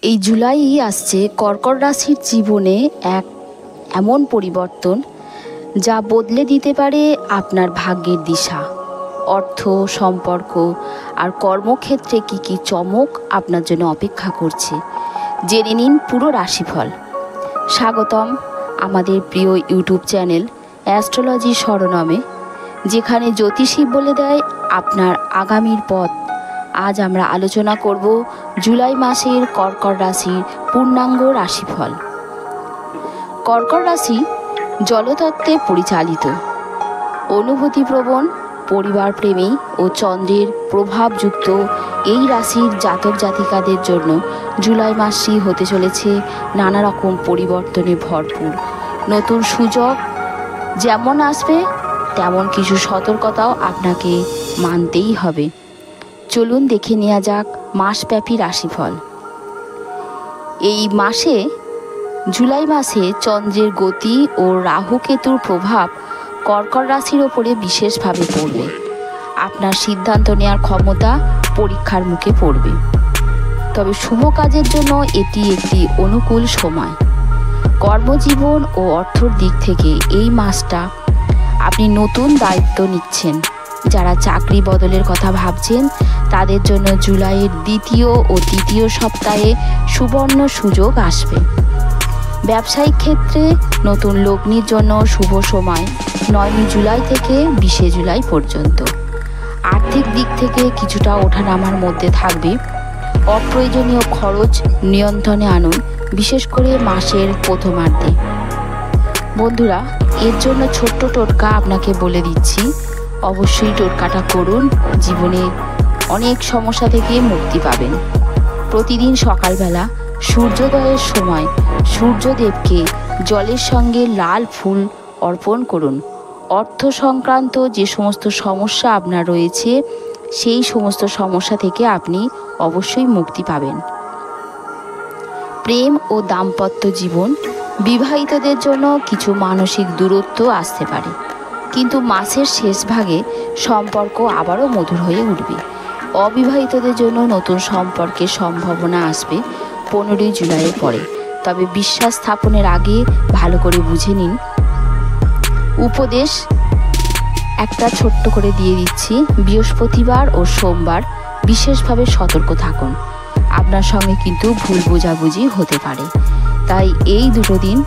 এই জুলাই আসছে কর্কট রাশির জীবনে এক এমন পরিবর্তন যা বদলে দিতে পারে আপনার ভাগ্যের দিশা। অর্থ, সম্পর্ক আর কর্মক্ষেত্রে কী কী চমক আপনার জন্য অপেক্ষা করছে জেনে নিন পুরো রাশিফল। স্বাগতম আমাদের প্রিয় ইউটিউব চ্যানেল অ্যাস্ট্রোলজি শিরোনামে, যেখানে জ্যোতিষী বলে দেয় আপনার আগামীর পথ। আজ আমরা আলোচনা করব জুলাই মাসের কর্কট রাশির পূর্ণাঙ্গ রাশিফল। কর্কট রাশি জলতত্ত্বে পরিচালিত, অনুভূতিপ্রবণ, পরিবারপ্রেমী ও চন্দ্রের প্রভাবযুক্ত এই রাশির জাতক জাতিকাদের জন্য জুলাই মাসটি হতে চলেছে নানা রকম পরিবর্তনে ভরপুর। নতুন সুযোগ যেমন আসবে তেমন কিছু সতর্কতাও আপনাকে মানতেই হবে। চলুন দেখে নেওয়া যাক মাসব্যাপী রাশিফল। এই মাসে জুলাই মাসে চন্দ্রের গতি ও রাহু কেতুর প্রভাব কর্কট রাশির ওপরে বিশেষভাবে পড়বে। আপনার সিদ্ধান্ত নেওয়ার ক্ষমতা পরীক্ষার মুখে পড়বে। তবে শুভ কাজের জন্য এটি একটি অনুকূল সময়। কর্মজীবন ও অর্থর দিক থেকে এই মাসটা আপনি নতুন দায়িত্ব নিচ্ছেন। যারা চাকরি বদলের কথা ভাবছেন তাদের জন্য জুলাইয়ের দ্বিতীয় ও তৃতীয় সপ্তাহে সুবর্ণ সুযোগ আসবে। ব্যবসায়িক ক্ষেত্রে নতুন লগ্নির জন্য শুভ সময় 9 জুলাই থেকে 20 জুলাই পর্যন্ত। আর্থিক দিক থেকে কিছুটা ওঠানামার মধ্যে থাকবে। অপ্রয়োজনীয় খরচ নিয়ন্ত্রণে আনুন, বিশেষ করে মাসের প্রথমার্ধে। বন্ধুরা, এর জন্য ছোট্ট টোটকা আপনাকে বলে দিচ্ছি, অবশ্যই টোটকাটা করুন, জীবনে অনেক সমস্যা থেকে মুক্তি পাবেন। প্রতিদিন সকালবেলা সূর্যোদয়ের সময় সূর্যদেবকে জলের সঙ্গে লাল ফুল অর্পণ করুন। অর্থ সংক্রান্ত যে সমস্ত সমস্যা আপনার রয়েছে সেই সমস্ত সমস্যা থেকে আপনি অবশ্যই মুক্তি পাবেন। প্রেম ও দাম্পত্য জীবন, বিবাহিতদের জন্য কিছু মানসিক দূরত্ব আসতে পারে, কিন্তু মাসের শেষ ভাগে সম্পর্ক আবারও মধুর হয়ে উঠবে। অবিবাহিতদের জন্য নতুন সম্পর্কের সম্ভাবনা আসবে 15 জুলাইয়ের পরে, তবে বিশ্বাস স্থাপনের আগে ভালো করে বুঝে নিন। উপদেশ একটা ছোট্ট করে দিয়ে দিচ্ছি, বৃহস্পতিবার ও সোমবার বিশেষভাবে সতর্ক থাকুন। আপনার সঙ্গে কিন্তু ভুল বোঝাবুঝি হতে পারে, তাই এই দুটো দিন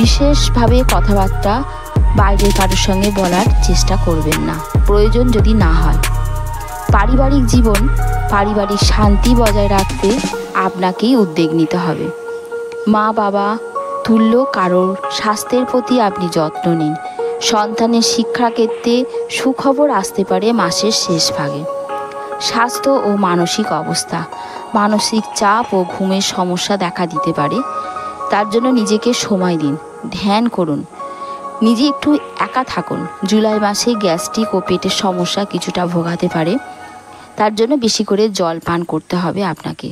বিশেষভাবে কথাবার্তা বাইরের কারোর সঙ্গে বলার চেষ্টা করবেন না, প্রয়োজন যদি না হয়। পারিবারিক জীবন, পারিবারিক শান্তি বজায় রাখতে আপনাকেই উদ্যোগ নিতে হবে। মা বাবা তুল্য কারোর স্বাস্থ্যের প্রতি আপনি যত্ন নিন। সন্তানের শিক্ষাক্ষেত্রে সুখবর আসতে পারে মাসের শেষ ভাগে। স্বাস্থ্য ও মানসিক অবস্থা, মানসিক চাপ ও ঘুমের সমস্যা দেখা দিতে পারে, তার জন্য নিজেকে সময় দিন, ধ্যান করুন, নিজে একটু একা থাকুন। জুলাই মাসে গ্যাস্ট্রিক ও পেটের সমস্যা কিছুটা ভোগাতে পারে, তার জন্য বেশি করে জল পান করতে হবে আপনাকে।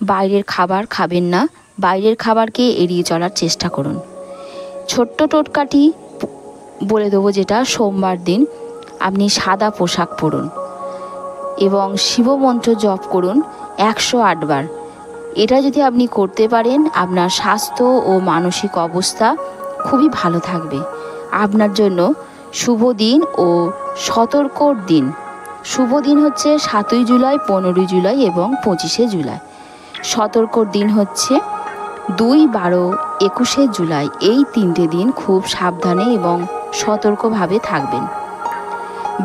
বাইরের খাবার খাবেন না, বাইরের খাবারকে এড়িয়ে চলার চেষ্টা করুন। ছোট্ট টোটকাটি বলে দেবো, যেটা সোমবার দিন আপনি সাদা পোশাক পরুন এবং শিবমন্ত্র জপ করুন 108 বার। এটা যদি আপনি করতে পারেন আপনার স্বাস্থ্য ও মানসিক অবস্থা খুবই ভালো থাকবে। আপনার জন্য শুভ দিন ও সতর্কর দিন। শুভ দিন হচ্ছে 7 জুলাই, 15 জুলাই এবং 25 জুলাই। সতর্কর দিন হচ্ছে 2, 12, 21 জুলাই। এই 3টে দিন খুব সাবধানে এবং সতর্কভাবে থাকবেন।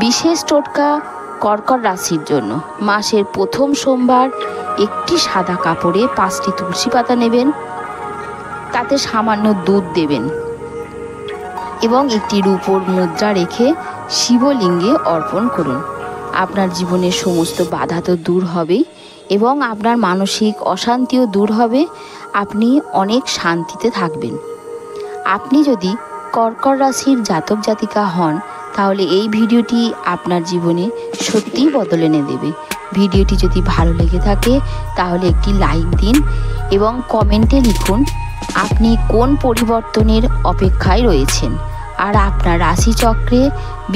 বিশেষ টোটকা কর্কট রাশির জন্য, মাসের প্রথম সোমবার একটি সাদা কাপড়ে 5টি তুলসী পাতা নেবেন, তাতে সামান্য দুধ দেবেন এবং একটি রূপোর মুদ্রা রেখে শিবলিঙ্গে অর্পণ করুন। আপনার জীবনের সমস্ত বাধা তো দূর হবেই এবং আপনার মানসিক অশান্তিও দূর হবে। আপনি অনেক শান্তিতে থাকবেন। আপনি যদি কর্কট রাশির জাতক জাতিকা হন তাহলে এই ভিডিওটি আপনার জীবনে সত্যিই বদল এনে দেবে। ভিডিওটি যদি ভালো লেগে থাকে তাহলে একটি লাইক দিন এবং কমেন্টে লিখুন আপনি কোন পরিবর্তনের অপেক্ষায় রয়েছেন। আর আপনার রাশিচক্রে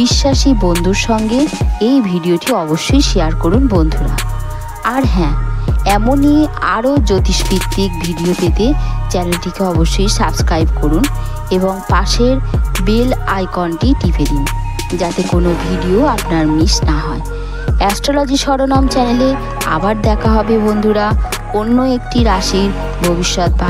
বিশ্বাসী বন্ধুর সঙ্গে এই ভিডিওটি অবশ্যই শেয়ার করুন বন্ধুরা। আর হ্যাঁ, এমনই আরও জ্যোতিষভিত্তিক ভিডিও পেতে চ্যানেলটিকে অবশ্যই সাবস্ক্রাইব করুন এবং পাশের বেল আইকনটি টিপে দিন, যাতে কোনো ভিডিও আপনার মিস না হয়। অ্যাস্ট্রোলজি শরণম চ্যানেলে আবার দেখা হবে বন্ধুরা, অন্য একটি রাশির ভবিষ্যৎবাণী।